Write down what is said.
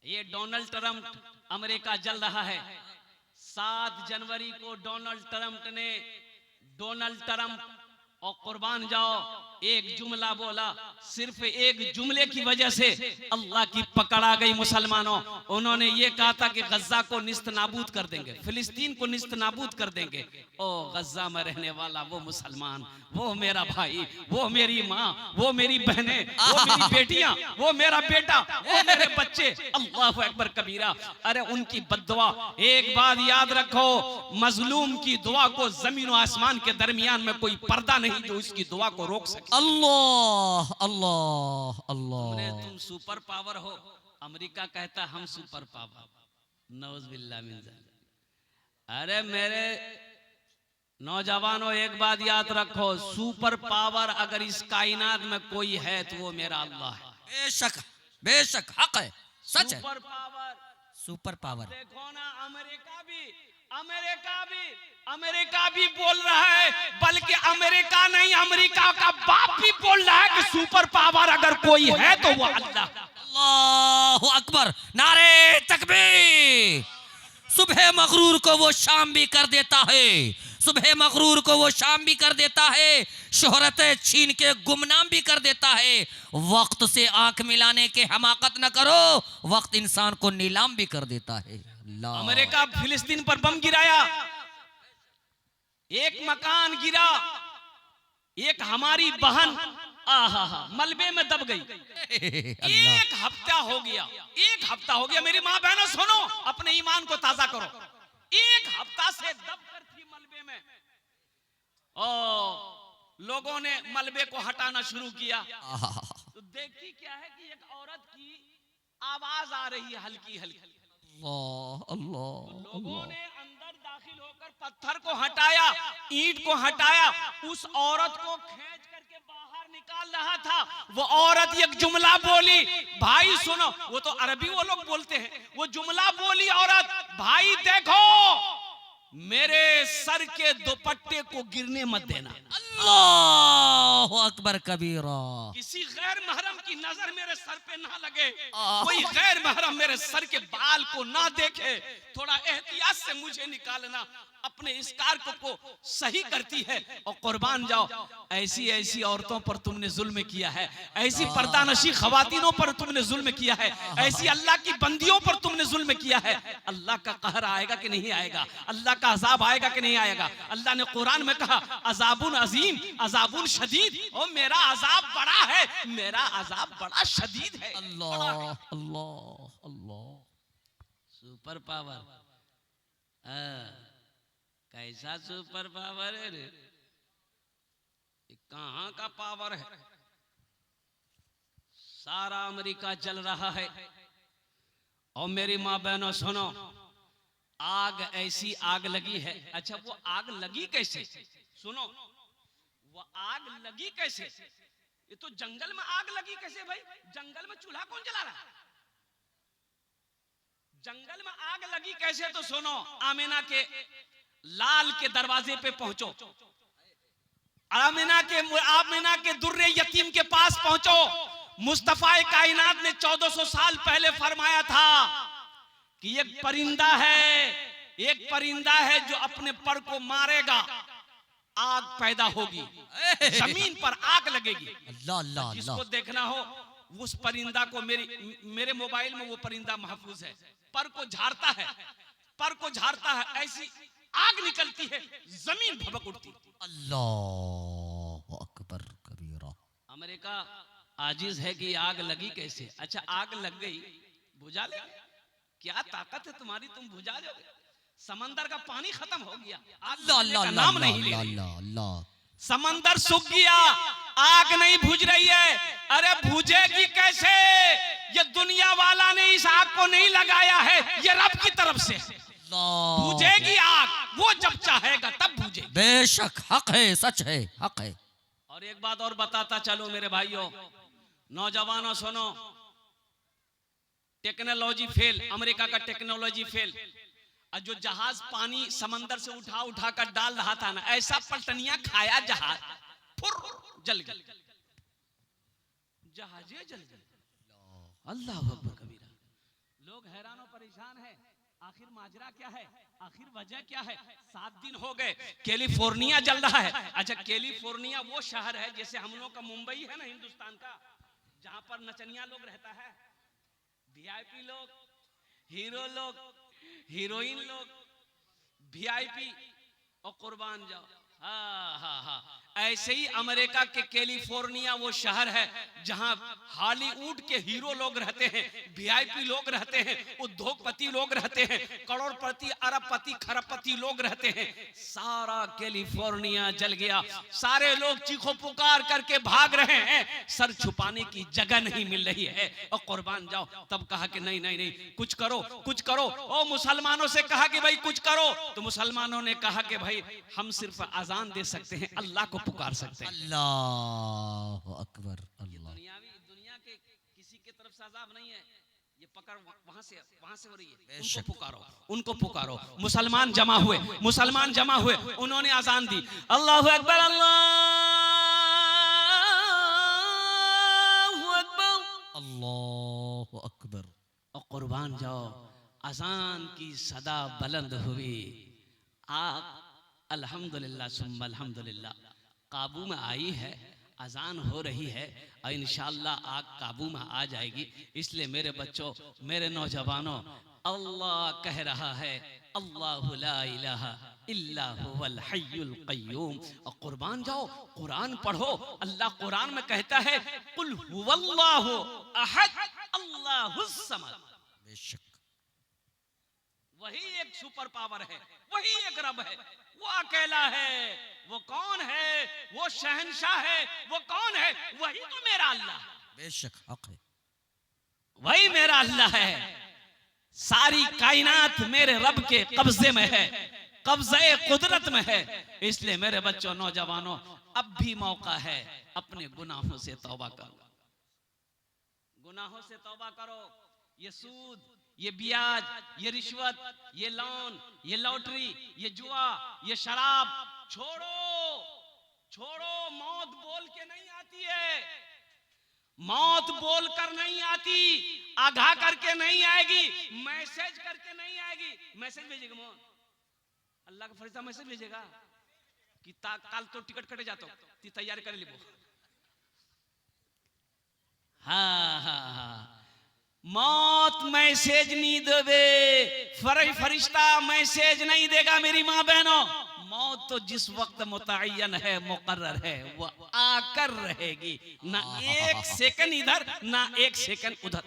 ये Donald Trump America जल रहा है। 7 जनवरी को डोनाल्ड ट्रंप और कुर्बान जाओ एक जुमला बोला, सिर्फ एक जुमले की वजह से अल्लाह की पकड़ आ गई मुसलमानों। उन्होंने ये कहा था कि गज्जा को निस्त नाबूद कर देंगे, फिलिस्तीन को निस्त नाबूद कर देंगे। ओ गज्जा में रहने वाला वो मुसलमान, वो मेरा भाई, वो मेरी माँ, वो मेरी बहनें, वो मेरी बेटियां, वो मेरा बेटा, वो मेरे बच्चे, अल्लाह अकबर कबीरा। अरे उनकी बद्दुआ, एक बात याद रखो, मजलूम की दुआ को जमीन और आसमान के दरमियान में कोई पर्दा नहीं जो उसकी दुआ को रोक सके। अल्लाह अल्लाह अल्लाह। तुम सुपर पावर हो, अमेरिका कहता हम सुपर पावर, नौज़ुबिल्लाह मिन ज़ालिक। अरे मेरे नौजवानों एक बात याद रखो, सुपर पावर अगर इस कायनात में कोई है तो वो मेरा अल्लाह है। बेशक बेशक हक है, सच है। सुपर पावर देखो ना, अमेरिका भी बोल रहा है, बल्कि अमेरिका नहीं अमेरिका का बाप भी बोल रहा है कि सुपर पावर अगर कोई है तो वो अल्लाह। अल्लाहु अकबर, नारे तकबीर। सुबह मगरूर को वो शाम भी कर देता है, सुबह मगरूर को वो शाम भी कर देता है, शोहरत छीन के गुमनाम भी कर देता है। वक्त से आंख मिलाने के हमाकत न करो, वक्त इंसान को नीलाम भी कर देता है। अमेरिका फिलिस्तीन पर बम गिराया, एक मकान गिरा, एक हमारी बहन मलबे में दब गई। एक हफ्ता हो गया, मेरी माँ बहनों सुनो, अपने ईमान को ताजा करो। एक हफ्ता से दब कर थी मलबे में, लोगों ने मलबे को हटाना शुरू किया तो देखती क्या है कि एक औरत की आवाज आ रही है हल्की हल्की। लोगों ने अंदर दाखिल होकर पत्थर को हटाया, ईंट को हटाया, उस औरत को खींच करके बाहर निकाल रहा था। वो औरत एक जुमला बोली, भाई सुनो, वो तो अरबी वो लोग बोलते हैं, वो जुमला बोली औरत, भाई देखो मेरे सर के दुपट्टे को गिरने मत देना। अल्लाहु अकबर कबीरा। किसी गैर महरम की नजर मेरे सर पे ना लगे, कोई गैर महरम मेरे सर के बाल को ना देखे, थोड़ा एहतियात से मुझे निकालना। अपने इस कार्य को सही करती है और कुर्बान जाओ, ऐसी ऐसी औरतों पर तुमने जुल्म किया है, ऐसी पर्दानशी खवातीनों पर तुमने जुल्म किया है, ऐसी अल्लाह की बंदियों पर तुमने जुल्म किया है। अल्लाह का कहर आएगा कि नहीं आएगा, अल्लाह का अजाब आएगा कि नहीं आएगा। अल्लाह ने कुरान में कहा अजाबुन अजीम अजाबुन शदीद, और मेरा अजाब बड़ा है, मेरा अजाब बड़ा शदीद है। अल्लाह अल्लाह अल्लाह। सुपर पावर, कैसा सुपर पावर है रे, कहां का पावर है। सारा अमेरिका जल रहा है, और मेरी माँ बहनों सुनो, आग ऐसी आग लगी है। अच्छा वो आग लगी कैसे, सुनो, वो आग लगी कैसे, ये तो जंगल में आग लगी कैसे भाई, जंगल में चूल्हा कौन जला रहा है, जंगल में आग लगी कैसे। तो सुनो, आमिना के लाल के दरवाजे पे पहुंचो, आमिना के दुर्रे यतीम के पास पहुंचो। मुस्तफा कायनात ने 1400 साल पहले फरमाया था कि एक परिंदा है जो अपने पर को मारेगा, आग पैदा होगी, जमीन पर आग लगेगी। अल्लाह अल्लाह। जिसको देखना हो उस परिंदा को, मेरे मोबाइल में वो परिंदा महफूज है, पर को झाड़ता है, ऐसी आग निकलती है, जमीन भभक उठती। अल्लाह अकबर कबीरा। अमेरिका आजिज है कि आग लगी कैसे। अच्छा आग लग गई, बुझा ले, क्या ताकत है तुम्हारी, तुम बुझा लोगे। समंदर का पानी खत्म हो गया, अल्लाह नाम नहीं ले, अल्लाह। समंदर सूख गया, आग नहीं बुझ रही है। अरे बुझेगी कैसे, ये दुनिया वाला ने इस आग को नहीं लगाया है, ये रब की तरफ से बुझेगी आग, वो जब चाहेगा तब बुझेगी। बेशक हक है, सच है, हक है। और एक बात और बताता चलो मेरे भाइयों नौजवानों सुनो, टेक्नोलॉजी फेल, अमेरिका का टेक्नोलॉजी फेल। और जो जहाज पानी समंदर से उठा कर डाल रहा था ना, ऐसा पलटनिया खाया जहाज, फुर जल गया, जहाजे जल गए। अल्लाह अकबर कबीरा। लोग लोग हैरान और परेशान है, आखिर माजरा क्या है, आखिर वजह क्या है। 7 दिन हो गए, कैलिफोर्निया जल रहा है। अच्छा, कैलिफोर्निया वो शहर है जैसे हम लोग का मुंबई है ना हिंदुस्तान का, जहां पर नचनिया लोग रहता है, वीआईपी लोग, हीरो लोग, हीरोइन लोग, वीआईपी और कुर्बान जाओ। हाँ हाँ हाँ, ऐसे ही अमेरिका के कैलिफोर्निया वो शहर है जहां हॉलीवुड के हीरो लोग रहते हैं, वीआईपी लोग रहते हैं, उद्योगपति लोग रहते हैं, करोड़पति, अरबपति, खरबपति लोग रहते हैं। सारा कैलिफोर्निया जल गया, सारे लोग चीखो पुकार करके भाग रहे हैं, सर छुपाने की जगह नहीं मिल रही है। और कुर्बान जाओ, तब कहा कि नहीं नहीं नहीं, कुछ करो कुछ करो। ओ मुसलमानों से कहा कि भाई कुछ करो, तो मुसलमानों ने कहा कि भाई हम सिर्फ अजान दे सकते हैं, अल्लाह को पुकार सकते हैं। अल्लाह अकबर। अल्लाह, दुनिया के किसी के तरफ से अजाब नहीं है, ये पकड़ वहां से हो रही है। बेशक। उनको पुकारो, उनको पुकारो। मुसलमान जमा हुए, मुसलमान जमा हुए, उन्होंने अजान दी, अल्लाहु अकबर, अल्लाहु अकबर, अल्लाह अकबर। और कुर्बान जाओ, अजान की सदा बुलंद हुई। आग अल्हम्दुलिल्लाह सुम्मा अल्हम्दुलिल्लाह काबू में आई है, अजान हो रही है, और इंशाअल्लाह आग काबू में आ जाएगी। इसलिए मेरे बच्चों, मेरे नौजवानों, अल्लाह कह रहा है, अल्लाहु ला इलाहा इल्ला हुवल हय्युल क़य्यूम। और कुर्बान जाओ, कुरान पढ़ो। अल्लाह कुरान में कहता है, कुल हुवल्लाहु अहद अल्लाहुस समद। बेशक, वही एक सुपर पावर है, वही एक रब है, वो अकेला है। वो कौन है? वो शहंशाह है। वो कौन है? वही तो मेरा अल्लाह है, बेशक हक है। वही मेरा अल्लाह है। सारी कायनात मेरे रब के कब्जे में है, कब्जे कुदरत में है। इसलिए मेरे बच्चों, नौजवानों, अब भी मौका है, अपने गुनाहों से तौबा करो, गुनाहों से तौबा करो। ये सूद, ये ब्याज, ये रिश्वत, ये लोन, ये लॉटरी, ये जुआ, ये शराब छोड़ो, छोड़ो। मौत बोल के नहीं आती है, मौत बोल कर नहीं आती, आगाह करके नहीं आएगी, मैसेज करके नहीं आएगी। मैसेज भेजेगा मोहन, अल्लाह का फरिश्ता मैसेज भेजेगा कि काल तो टिकट कटे जातो, ती तैयारी कर लीबो। हाँ हाँ हाँ, मौत मैसेज नहीं देवे, फरिश्ता मैसेज नहीं देगा। मेरी माँ बहनों, मौत तो जिस वक्त मुतय्यन है, मुकर्रर है, वो आकर रहेगी, ना एक सेकंड इधर, ना एक सेकंड उधर।